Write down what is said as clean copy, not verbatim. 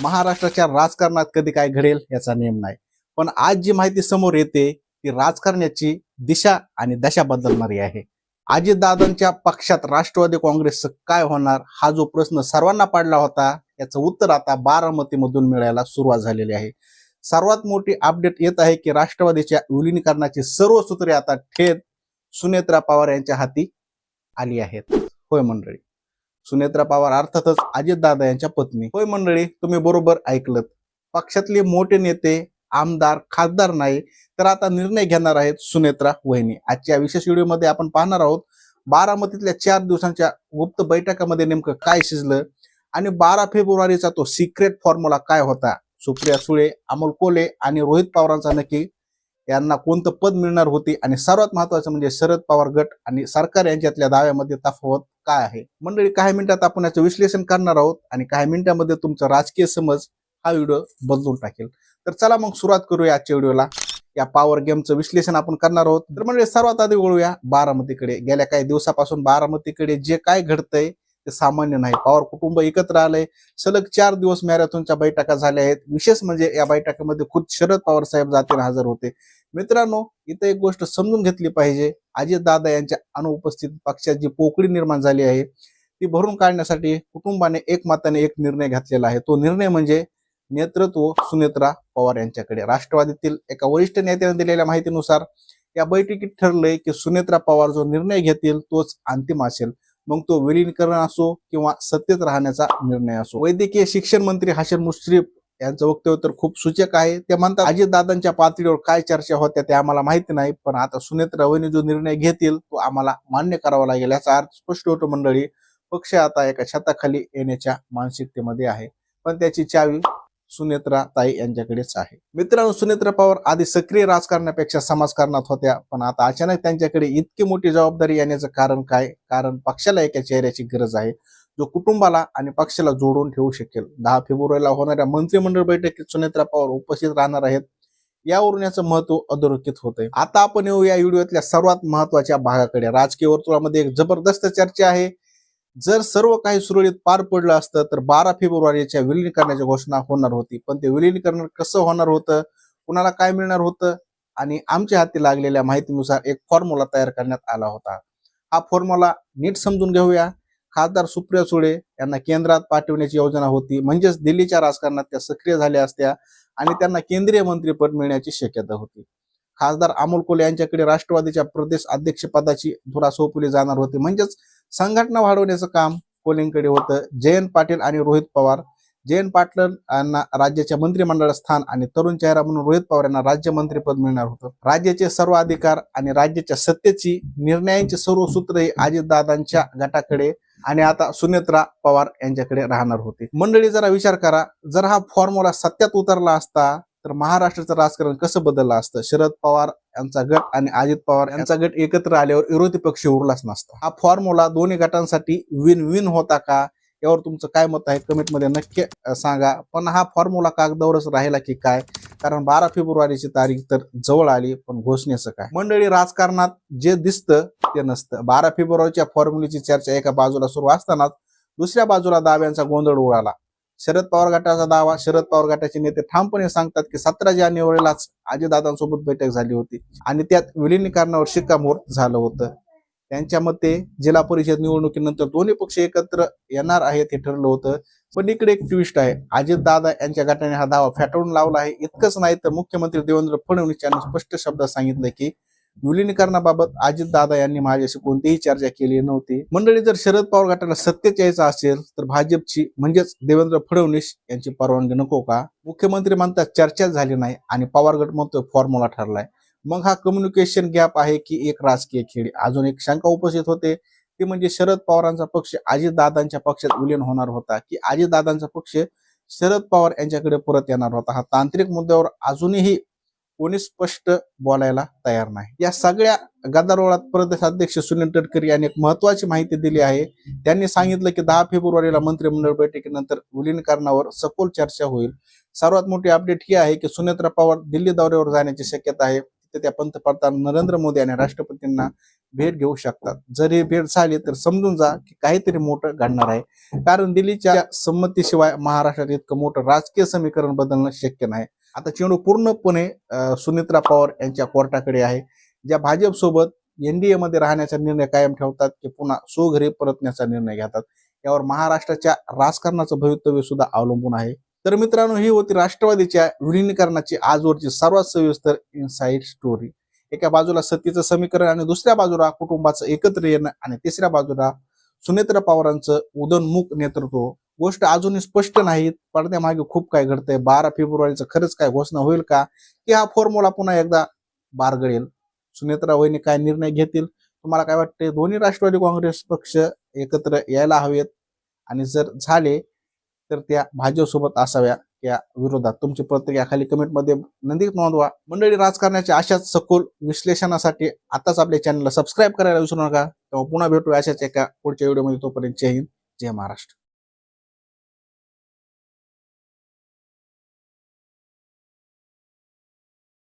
महाराष्ट्राच्या राजकारणात कधी काय घडेल याचा नेम नाही, पण आज जी माहिती समोर येते ती राजकारणाची दिशा आणि दशा बदलणारी आहे. अजितदादांच्या पक्षात राष्ट्रवादी काँग्रेसचं काय होणार हा जो प्रश्न सर्वांना पडला होता याचं उत्तर आता बारामतीमधून मिळायला सुरुवात झालेली आहे. सर्वात मोठी अपडेट येत आहे की राष्ट्रवादीच्या विलिनीकरणाची सर्व सूत्रे आता थेट सुनेत्रा पवार यांच्या हाती आली आहेत. होय मंडळी, सुनेत्रा पवार अर्थातच अजितदादा यांच्या पत्नी. होय मंडळी, तुम्ही बरोबर ऐकलत. पक्षातले मोठे नेते, आमदार, खासदार नाही तर आता निर्णय घेणार आहेत सुनेत्रा वहिनी. आजच्या विशेष व्हिडिओमध्ये आपण पाहणार आहोत बारामतीतल्या 4 दिवसांच्या गुप्त बैठकामध्ये नेमकं काय शिजलं आणि 12 फेब्रुवारीचा तो सिक्रेट फॉर्म्युला काय होता. सुप्रिया सुळे, अमोल कोल्हे आणि रोहित पवारांचा नक्की यांना कोणतं पद मिळणार होती आणि सर्वात महत्वाचं म्हणजे शरद पवार गट आणि सरकार यांच्यातल्या दाव्यामध्ये तफावत काय आहे. मंडळी, काही मिनिटात आपण याचं विश्लेषण करणार आहोत आणि काही मिनिटांमध्ये तुमचा राजकीय समज हा व्हिडिओ बदलून टाकेल. तर चला मग सुरुवात करूया आजच्या व्हिडिओला. या पॉवर गेमचं विश्लेषण आपण करणार आहोत. तर म्हणजे सर्वात आधी वळूया बारामतीकडे. गेल्या काही दिवसापासून बारामतीकडे जे काय घडतंय ते सामान्य नाही. पवार कुटुंब एकत्र आलंय. सलग 4 दिवस मॅरेथॉनच्या बैठका झाल्या आहेत. विशेष म्हणजे या बैठकीमध्ये खुद शरद पवार साहेब जातीने हजर होते. मित्रांनो, इथे एक गोष्ट समजून घेतली पाहिजे. अजितदादा यांच्या अनुपस्थितीत पक्षात जी पोकळी निर्माण झाली आहे ती भरून काढण्यासाठी कुटुंबाने एकमताने एक निर्णय घेतलेला आहे. तो निर्णय म्हणजे नेतृत्व सुनेत्रा पवार यांच्याकडे. राष्ट्रवादीतील एका वरिष्ठ नेत्याने दिलेल्या माहितीनुसार या बैठकीत ठरलंय की सुनेत्रा पवार जो निर्णय घेतील तोच अंतिम असेल. मग तो विलीनीकरण असो किंवा सत्तेत राहण्याचा निर्णय असो. वैद्यकीय शिक्षण मंत्री हाशिम मुश्रीफ यांचं वक्तव्य तर खूप सूचक आहे. ते म्हणतात अजितदादांच्या पातळीवर काय चर्चा होत्या ते आम्हाला माहिती नाही, पण आता सुनेत्रा वहिनी जो निर्णय घेतील तो आम्हाला मान्य करावा लागेल. याचा अर्थ स्पष्ट होतो मंडळी, पक्ष आता एका छताखाली येण्याच्या मानसिकतेमध्ये आहे. पण त्याची चावी सुनेत्रा ताई यांच्याकडेच आहे. मित्रांनो, सुनेत्रा पवार आधी सक्रिय राजकारणापेक्षा समाजकारणात होत्या, पण आता अचानक त्यांच्याकडे इतकी मोठी जबाबदारी येण्याचं कारण काय? कारण पक्षाला एका चेहऱ्याची गरज आहे जो कुटुंबाला आणि पक्षाला जोडून ठेवू शकेल. 10 फेब्रुवारीला होणाऱ्या मंत्रिमंडळ बैठकीत सुनेत्रा पवार उपस्थित राहणार आहेत. यावरून याचं महत्व अधोरेखित होतंय. आता आपण येऊ या व्हिडिओतल्या सर्वात महत्वाच्या भागाकडे. राजकीय वर्तुळामध्ये एक जबरदस्त चर्चा आहे. जर सर्व काही सुरळीत पार पडलं असतं तर 12 फेब्रुवारीच्या विलिनीकरणाची घोषणा होणार होती. पण ते विलिनीकरण कसं होणार होतं, कुणाला काय मिळणार होतं आणि आमच्या हाती लागलेल्या माहितीनुसार एक फॉर्म्युला तयार करण्यात आला होता. हा फॉर्म्युला नीट समजून घेऊया. खासदार सुप्रिया सुळे यांना केंद्रात पाठवण्याची योजना होती, म्हणजेच दिल्लीच्या राजकारणात त्या सक्रिय झाल्या असत्या आणि त्यांना केंद्रीय मंत्रीपद मिळण्याची शक्यता होती. खासदार अमोल कोल्हे यांच्याकडे राष्ट्रवादीच्या प्रदेश अध्यक्षपदाची धुरा सोपवली जाणार होती, म्हणजेच संघटना वाढवण्याचं काम कोल्हेंकडे होतं. जयंत पाटील आणि रोहित पवार, जयंत पाटील यांना राज्याच्या मंत्रिमंडळात स्थान आणि तरुण चेहरा म्हणून रोहित पवार यांना राज्यमंत्रीपद मिळणार होतं. राज्याचे सर्व अधिकार आणि राज्याच्या सत्तेची निर्णयांची सर्व सूत्रे अजितदादांच्या गटाकडे आणि आता सुनेत्रा पवार यांच्याकडे राहणार होते. मंडळी, जरा विचार करा, जर हा फॉर्म्युला सत्यात उतरला असता तर महाराष्ट्राचं राजकारण कसं बदललं असतं. शरद पवार यांचा गट आणि अजित पवार यांचा गट एकत्र आल्यावर विरोधी पक्ष उरलाच नसता. हा फॉर्म्युला दोन्ही गटांसाठी विन विन होता का, यावर तुमचं काय मत आहे कमेंटमध्ये नक्की सांगा. पण हा फॉर्म्युला कागदावरच राहिला की काय, कारण 12 फेब्रुवारीची तारीख तर जवळ आली, पण घोषणेचं काय. मंडळी, राजकारणात जे दिसतं ते नसतं. 12 फेब्रुवारीच्या फॉर्म्युलेची चर्चा एका बाजूला सुरू असतानाच दुसऱ्या बाजूला दाव्यांचा गोंधळ उडाला. शरद पवार गटाचा दावा. शरद पवार गटाचे नेते ठामपणे सांगतात की 17 जानेवारीलाच अजितदादांसोबत बैठक झाली होती आणि त्यात विलिनीकरणावर शिक्कामोर्तब झालं होतं. त्यांच्या मते जिल्हा परिषद निवडणुकीनंतर दोन्ही पक्ष एकत्र येणार आहेत हे ठरलं होतं. पण इकडे एक ट्विस्ट आहे. अजितदादा यांच्या गटाने हा दावा फेटाळून लावला आहे. इतकंच नाही तर मुख्यमंत्री देवेंद्र फडणवीस यांनी स्पष्ट शब्दात सांगितलं की विलिनीकरणाबाबत अजितदादा यांनी माझ्याशी कोणतीही चर्चा केली नव्हती. मंडळी, जर शरद पवार गटाला सत्तेत यायचं असेल तर भाजपची म्हणजेच देवेंद्र फडणवीस यांची परवानगी नको का? मुख्यमंत्री म्हणतात चर्चाच झाली नाही आणि पवार गट म्हणतोय फॉर्म्युला ठरलाय. मग हा कम्युनिकेशन गॅप आहे की एक राजकीय खेळ? अजून एक शंका उपस्थित होते, ती म्हणजे शरद पवारांचा पक्ष अजितदादांच्या पक्षात विलीन होणार होता की अजितदादांचा पक्ष शरद पवार यांच्याकडे परत येणार होता. हा तांत्रिक मुद्द्यावर अजूनही कोणी स्पष्ट बोलायला तयार नाही. या सगळ्या गदारोळात प्रदेश अध्यक्ष सुनील तटकरे यांनी एक महत्वाची माहिती दिली आहे. त्यांनी सांगितलं की 10 फेब्रुवारीला मंत्रिमंडळ बैठकीनंतर विलीनीकरणावर सखोल चर्चा होईल. सर्वात मोठी अपडेट ही आहे की सुनेत्रा पवार दिल्ली दौऱ्यावर जाण्याची शक्यता आहे. ते त्या पंतप्रधान नरेंद्र मोदी आणि राष्ट्रपतींना भेट घेऊ शकतात. जर ही भेट झाली तर समजून जा की काहीतरी मोठं घडणार आहे, कारण दिल्लीच्या संमतीशिवाय महाराष्ट्रात इतकं मोठं राजकीय समीकरण बदलणं शक्य नाही. आता चेंडू पूर्णपणे सुनेत्रा पवार यांच्या कोर्टाकडे आहे, ज्या भाजप सोबत एनडीए मध्ये राहण्याचा निर्णय कायम ठेवतात की पुन्हा स्वघरी परतण्याचा निर्णय घेतात. यावर महाराष्ट्राच्या राजकारणाचं भवितव्य सुद्धा अवलंबून आहे. तर मित्रांनो, ही होती राष्ट्रवादीच्या विलीनीकरणाची आजवरची सर्वात सविस्तर इनसाइड स्टोरी. एका बाजूला सत्तेचं समीकरण आणि दुसऱ्या बाजूला कुटुंबाचं एकत्र येणं आणि तिसऱ्या बाजूला सुनेत्रा पवारांचं उदयनमुख नेतृत्व. गोष्ट अजूनही स्पष्ट नाहीत, पडद्यामागे खूप काय घडतंय. 12 फेब्रुवारीचं खरंच काय घोषणा होईल का, की हा फॉर्म्युला पुन्हा एकदा बारगळेल? सुनेत्रा वहिनी काय निर्णय घेतील? तुम्हाला काय वाटते? दोन्ही राष्ट्रवादी काँग्रेस पक्ष एकत्र यायला हवेत आणि जर झाले तर त्या भाजपसोबत असाव्या या विरोधात? तुमची प्रतिक्रिया खाली कमेंटमध्ये नंदीत नोंदवा. मंडळी, राजकारणाच्या अशाच सखोल विश्लेषणासाठी आताच आपल्या चॅनलला सबस्क्राईब करायला विसरू नका. तेव्हा पुन्हा भेटू अशाच एका पुढच्या व्हिडिओमध्ये. तोपर्यंत जय हिंद, जय महाराष्ट्र.